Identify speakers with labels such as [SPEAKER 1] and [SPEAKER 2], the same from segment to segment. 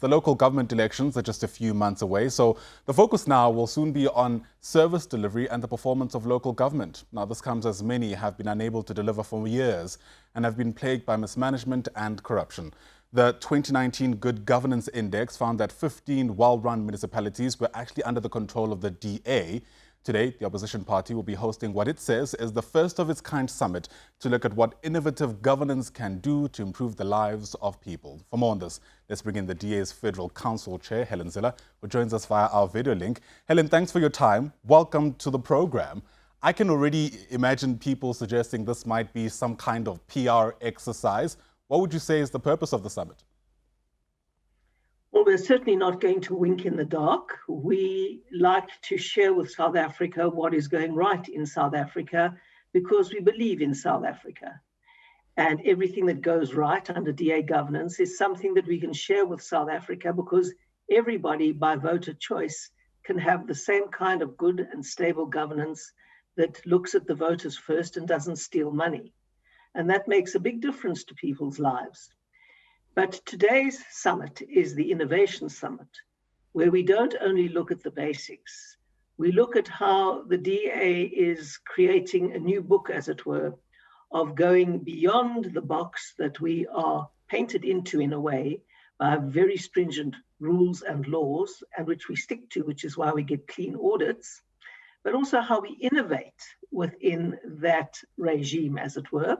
[SPEAKER 1] The local government elections are just a few months away, so the focus now will soon be on service delivery and the performance of local government. Now, this comes as many have been unable to deliver for years and have been plagued by mismanagement and corruption. The 2019 Good Governance Index found that 15 well-run municipalities were actually under the control of the DA. Today, the opposition party will be hosting what it says is the first of its kind summit to look at what innovative governance can do to improve the lives of people. For more on this, let's bring in the DA's Federal Council Chair, Helen Zille, who joins us via our video link. Helen, thanks for your time. Welcome to the program. I can already imagine people suggesting this might be some kind of PR exercise. What would you say is the purpose of the summit?
[SPEAKER 2] Well, we're certainly not going to wink in the dark. We like to share with South Africa what is going right in South Africa because we believe in South Africa. And everything that goes right under DA governance is something that we can share with South Africa because everybody by voter choice can have the same kind of good and stable governance that looks at the voters first and doesn't steal money. And that makes a big difference to people's lives. But today's summit is the Innovation Summit, where we don't only look at the basics. We look at how the DA is creating a new book, as it were, of going beyond the box that we are painted into in a way by very stringent rules and laws, and which we stick to, which is why we get clean audits, but also how we innovate within that regime, as it were,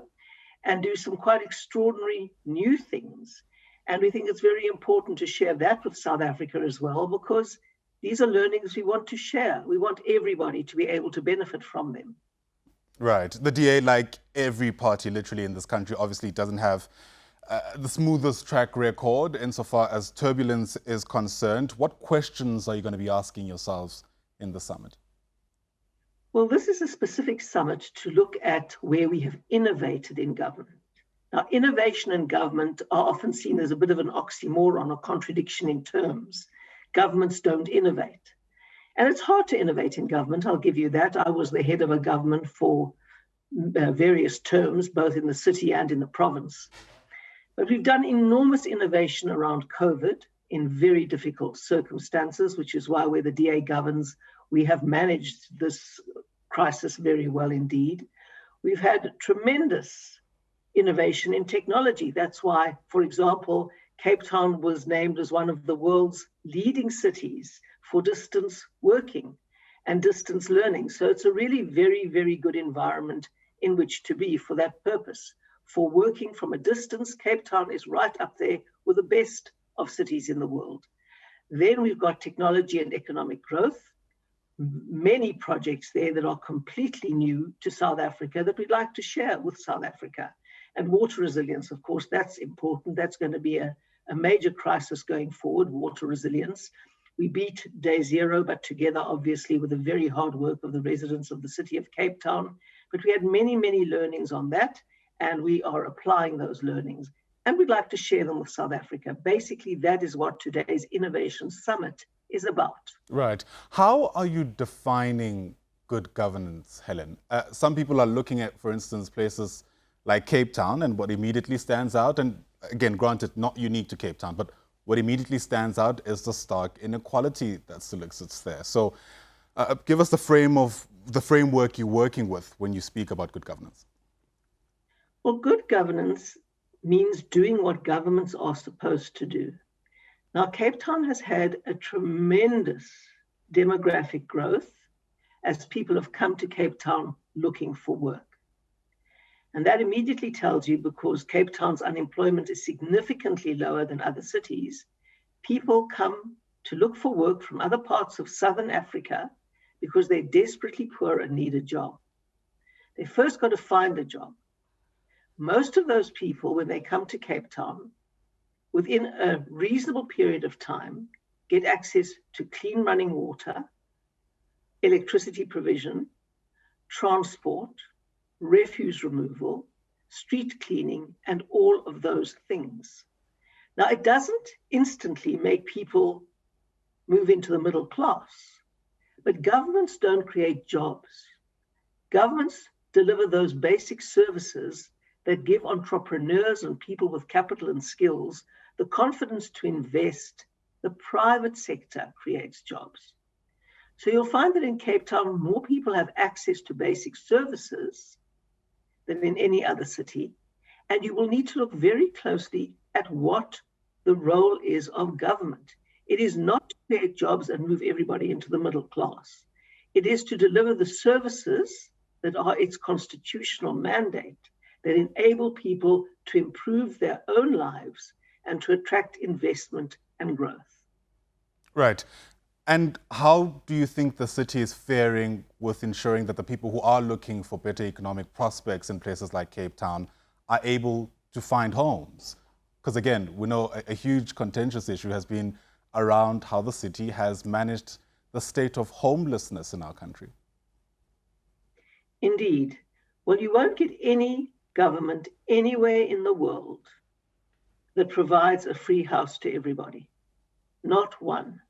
[SPEAKER 2] and do some quite extraordinary new things. And we think it's very important to share that with South Africa as well, because these are learnings we want to share. We want everybody to be able to benefit from them.
[SPEAKER 1] Right. The DA, like every party literally in this country, obviously doesn't have the smoothest track record insofar as turbulence is concerned. What questions are you going to be asking yourselves in the summit?
[SPEAKER 2] Well, this is a specific summit to look at where we have innovated in government. Now, innovation and government are often seen as a bit of an oxymoron or contradiction in terms. Governments don't innovate. And it's hard to innovate in government, I'll give you that. I was the head of a government for various terms, both in the city and in the province. But we've done enormous innovation around COVID in very difficult circumstances, which is why where the DA governs, we have managed this crisis very well indeed. We've had tremendous innovation in technology. That's why, for example, Cape Town was named as one of the world's leading cities for distance working and distance learning. So it's a really very, very good environment in which to be for that purpose. For working from a distance, Cape Town is right up there with the best of cities in the world. Then we've got technology and economic growth. Many projects there that are completely new to South Africa that we'd like to share with South Africa. And water resilience, of course, that's important. That's going to be a major crisis going forward, water resilience. We beat day zero, but together, obviously, with the very hard work of the residents of the city of Cape Town. But we had many, many learnings on that, and we are applying those learnings. And we'd like to share them with South Africa. Basically, that is what today's Innovation Summit is about.
[SPEAKER 1] Right. How are you defining good governance, Helen? Some people are looking at, for instance, places like Cape Town, and what immediately stands out, and again, granted, not unique to Cape Town, but what immediately stands out is the stark inequality that still exists there. So give us the framework you're working with when you speak about good governance.
[SPEAKER 2] Well, good governance means doing what governments are supposed to do. Now, Cape Town has had a tremendous demographic growth as people have come to Cape Town looking for work. And that immediately tells you, because Cape Town's unemployment is significantly lower than other cities, people come to look for work from other parts of Southern Africa because they're desperately poor and need a job. They first got to find a job. Most of those people, when they come to Cape Town, within a reasonable period of time, get access to clean running water, electricity provision, transport, refuse removal, street cleaning, and all of those things. Now, it doesn't instantly make people move into the middle class, but governments don't create jobs. Governments deliver those basic services that give entrepreneurs and people with capital and skills the confidence to invest, the private sector creates jobs. So you'll find that in Cape Town, more people have access to basic services than in any other city. And you will need to look very closely at what the role is of government. It is not to create jobs and move everybody into the middle class. It is to deliver the services that are its constitutional mandate, that enable people to improve their own lives and to attract investment and growth.
[SPEAKER 1] Right. And how do you think the city is faring with ensuring that the people who are looking for better economic prospects in places like Cape Town are able to find homes? Because again, we know a huge contentious issue has been around how the city has managed the state of homelessness in our country.
[SPEAKER 2] Indeed. Well, you won't get any government anywhere in the world that provides a free house to everybody. Not one.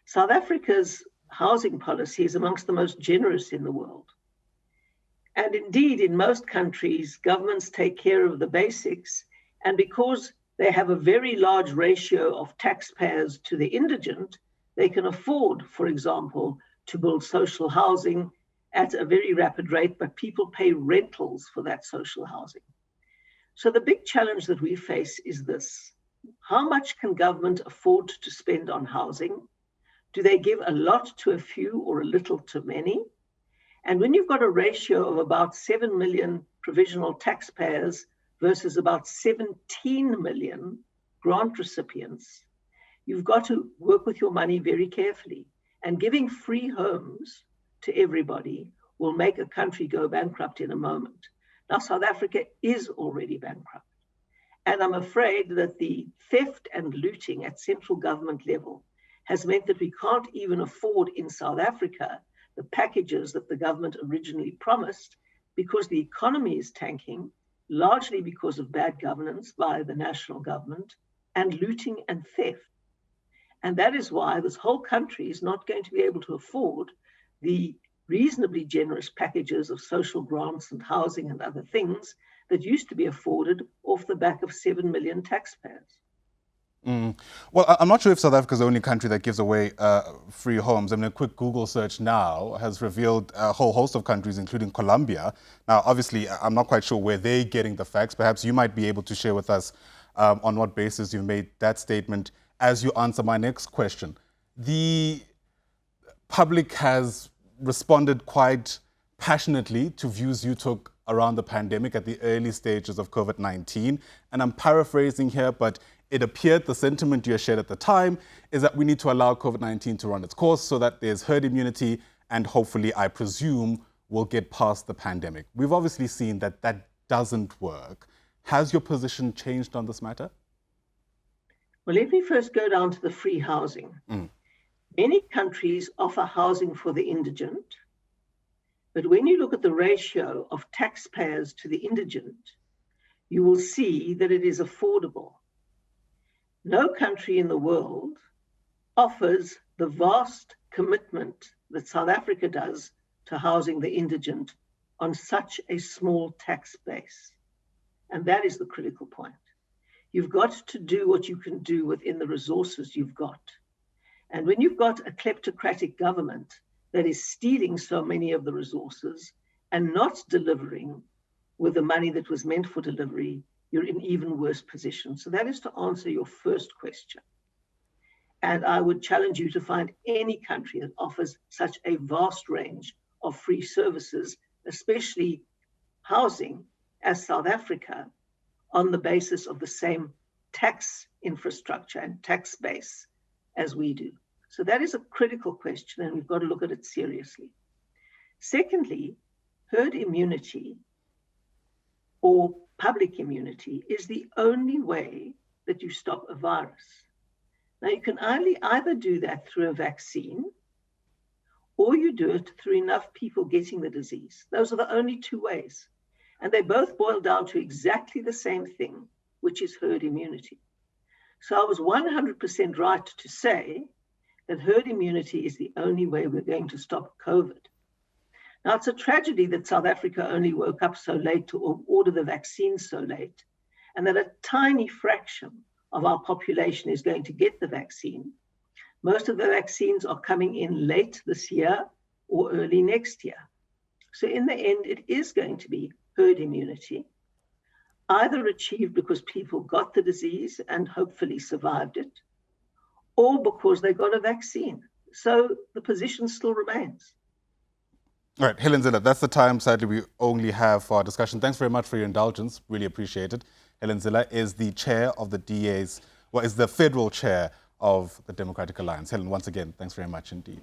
[SPEAKER 2] South Africa's housing policy is amongst the most generous in the world. And indeed, in most countries, governments take care of the basics. And because they have a very large ratio of taxpayers to the indigent, they can afford, for example, to build social housing at a very rapid rate, but people pay rentals for that social housing. So the big challenge that we face is this: how much can government afford to spend on housing? Do they give a lot to a few or a little to many? And when you've got a ratio of about 7 million provisional taxpayers versus about 17 million grant recipients, you've got to work with your money very carefully. And giving free homes to everybody will make a country go bankrupt in a moment. Now, South Africa is already bankrupt. And I'm afraid that the theft and looting at central government level has meant that we can't even afford in South Africa the packages that the government originally promised, because the economy is tanking, largely because of bad governance by the national government and looting and theft. And that is why this whole country is not going to be able to afford the reasonably generous packages of social grants and housing and other things that used to be afforded off the back of 7 million taxpayers.
[SPEAKER 1] Well, I'm not sure if South Africa is the only country that gives away free homes. I mean, a quick Google search now has revealed a whole host of countries, including Colombia. Now, obviously, I'm not quite sure where they're getting the facts. Perhaps you might be able to share with us on what basis you made that statement as you answer my next question. The public has responded quite passionately to views you took around the pandemic at the early stages of COVID-19. And I'm paraphrasing here, but it appeared the sentiment you shared at the time is that we need to allow COVID-19 to run its course so that there's herd immunity and hopefully, I presume, we'll get past the pandemic. We've obviously seen that that doesn't work. Has your position changed on this matter?
[SPEAKER 2] Well, let me first go down to the free housing. Many countries offer housing for the indigent, but when you look at the ratio of taxpayers to the indigent, you will see that it is affordable. No country in the world offers the vast commitment that South Africa does to housing the indigent on such a small tax base. And that is the critical point. You've got to do what you can do within the resources you've got. And when you've got a kleptocratic government that is stealing so many of the resources and not delivering with the money that was meant for delivery, you're in even worse position. So that is to answer your first question. And I would challenge you to find any country that offers such a vast range of free services, especially housing, as South Africa, on the basis of the same tax infrastructure and tax base as we do. So that is a critical question, and we've got to look at it seriously. Secondly, herd immunity or public immunity is the only way that you stop a virus. Now, you can either do that through a vaccine, or you do it through enough people getting the disease. Those are the only two ways. And they both boil down to exactly the same thing, which is herd immunity. So I was 100% right to say that herd immunity is the only way we're going to stop COVID. Now, it's a tragedy that South Africa only woke up so late to order the vaccine so late, and that a tiny fraction of our population is going to get the vaccine. Most of the vaccines are coming in late this year or early next year. So in the end, it is going to be herd immunity, either achieved because people got the disease and hopefully survived it, or because they got a vaccine. So the position still remains.
[SPEAKER 1] All right, Helen Zille, that's the time, sadly, we only have for our discussion. Thanks very much for your indulgence. Really appreciate it. Helen Zille is the chair of the is the federal chair of the Democratic Alliance. Helen, once again, thanks very much indeed.